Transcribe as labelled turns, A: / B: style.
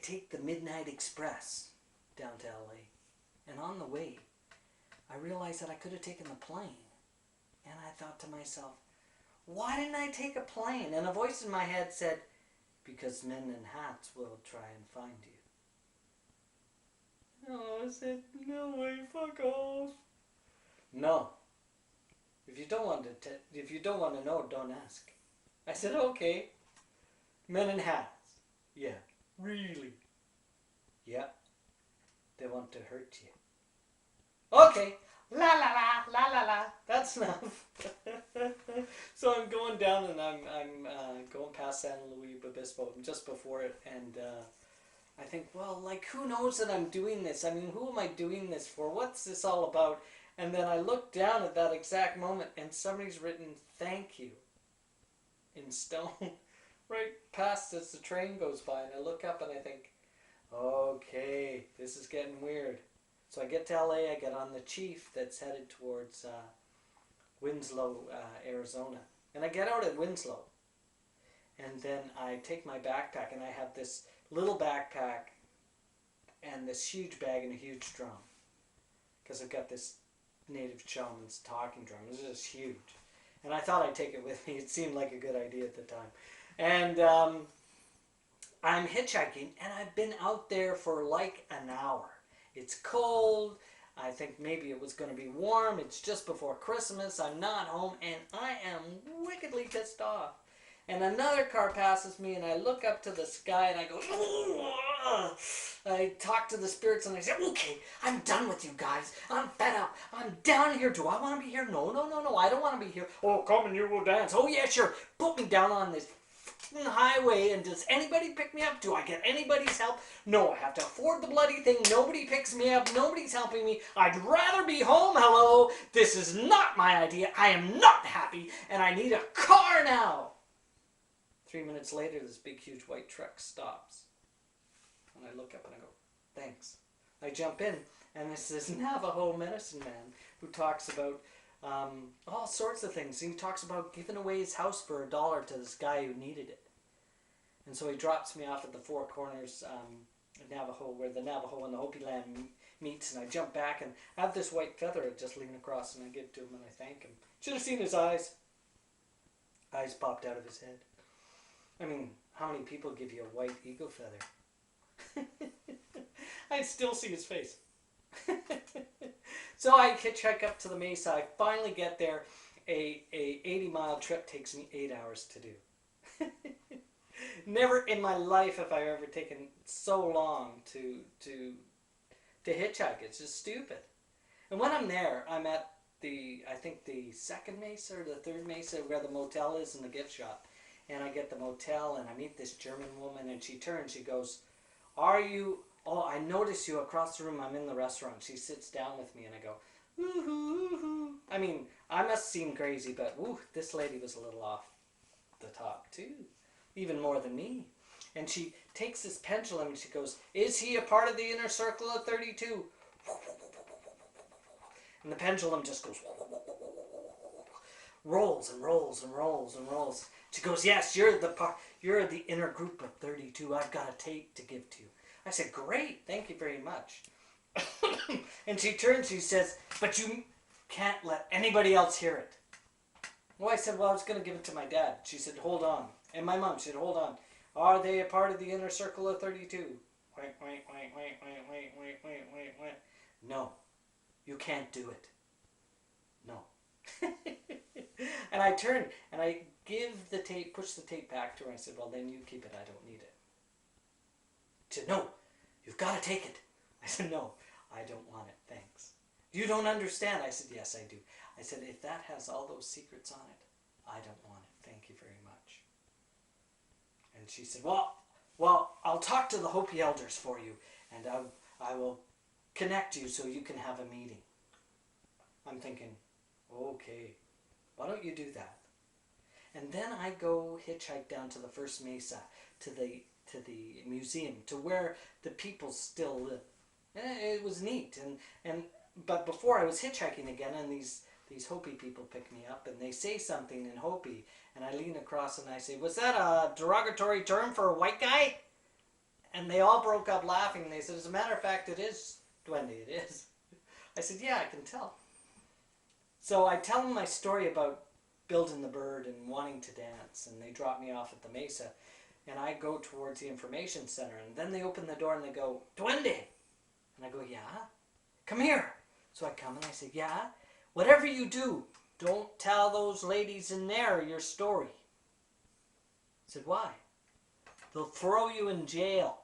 A: could take the Midnight Express down to LA. And on the way, I realized that I could have taken the plane. And I thought to myself, why didn't I take a plane? And a voice in my head said, because men in hats will try and find you. Oh, I said, no way, fuck off. No. If you don't want to know, don't ask. I said, okay. Men in hats. Yeah. Really? Yeah. They want to hurt you. Okay. La la la la la la. That's enough. So I'm going down and I'm going past San Luis Obispo just before it, and I think, well, like, who knows that I'm doing this? I mean, who am I doing this for? What's this all about? And then I look down at that exact moment, and somebody's written "thank you" in stone right past as the train goes by, and I look up and I think, okay, this is getting weird. So I get to LA, I get on the Chief that's headed towards Winslow, Arizona. And I get out at Winslow. And then I take my backpack, and I have this little backpack and this huge bag and a huge drum. Because I've got this native shaman's talking drum. This is huge. And I thought I'd take it with me. It seemed like a good idea at the time. And I'm hitchhiking, and I've been out there for like an hour. It's cold. I think maybe it was going to be warm. It's just before Christmas. I'm not home, and I am wickedly pissed off. And another car passes me, and I look up to the sky, and I go, ugh. I talk to the spirits, and I say, okay, I'm done with you guys. I'm fed up. I'm down here. Do I want to be here? No, no, no, no. I don't want to be here. Oh, come and you will dance. Oh, yeah, sure. Put me down on this highway, and does anybody pick me up? Do I get anybody's help? No, I have to afford the bloody thing. Nobody picks me up. Nobody's helping me. I'd rather be home. Hello. This is not my idea. I am not happy, and I need a car now. 3 minutes later, this big, huge white truck stops. And I look up and I go, thanks. I jump in, and it's this Navajo medicine man who talks about all sorts of things. He talks about giving away his house for $1 to this guy who needed it. And so he drops me off at the Four Corners Navajo, where the Navajo and the Hopi land meets, and I jump back, and I have this white feather I just lean across, and I give it to him, and I thank him. Should have seen his eyes. Eyes popped out of his head. I mean, how many people give you a white eagle feather? I still see his face. So I hitchhike up to the mesa. I finally get there. A 80-mile trip takes me 8 hours to do. Never in my life have I ever taken so long to hitchhike. It's just stupid. And when I'm there, I'm at I think the second mesa or the third mesa where the motel is and the gift shop. And I get the motel, and I meet this German woman, and she turns, she goes, are you, oh, I notice you across the room. I'm in the restaurant. She sits down with me, and I go, ooh. I mean, I must seem crazy, but ooh, this lady was a little off the top too, even more than me. And she takes this pendulum, and she goes, is he a part of the inner circle of 32? And the pendulum just goes, rolls and rolls and rolls and rolls. She goes, yes, you're the inner group of 32. I've got a tape to give to you. I said, great, thank you very much. And she turns, she says, but you can't let anybody else hear it. Well, I said, well, I was going to give it to my dad. She said, hold on. And my mom said, hold on. Are they a part of the inner circle of 32? Wait. No, you can't do it. No. And I turned, and I push the tape back to her. I said, well, then you keep it. I don't need it. She said, no, you've got to take it. I said, no, I don't want it. Thanks. You don't understand. I said, yes, I do. I said, if that has all those secrets on it, I don't want it. Thank you very much. And she said, well, I'll talk to the Hopi elders for you, and I will connect you so you can have a meeting. I'm thinking, okay, why don't you do that? And then I go hitchhike down to the first mesa, to the museum, to where the people still live. And it was neat. But before I was hitchhiking again, and these Hopi people pick me up, and they say something in Hopi, and I lean across and I say, was that a derogatory term for a white guy? And they all broke up laughing. And they said, as a matter of fact, it is Duende. It is. I said, yeah, I can tell. So I tell them my story about building the bird and wanting to dance. And they drop me off at the mesa. And I go towards the information center. And then they open the door and they go, Duende. And I go, yeah? Come here. So I come and I say, yeah? Whatever you do, don't tell those ladies in there your story. I said, why? They'll throw you in jail.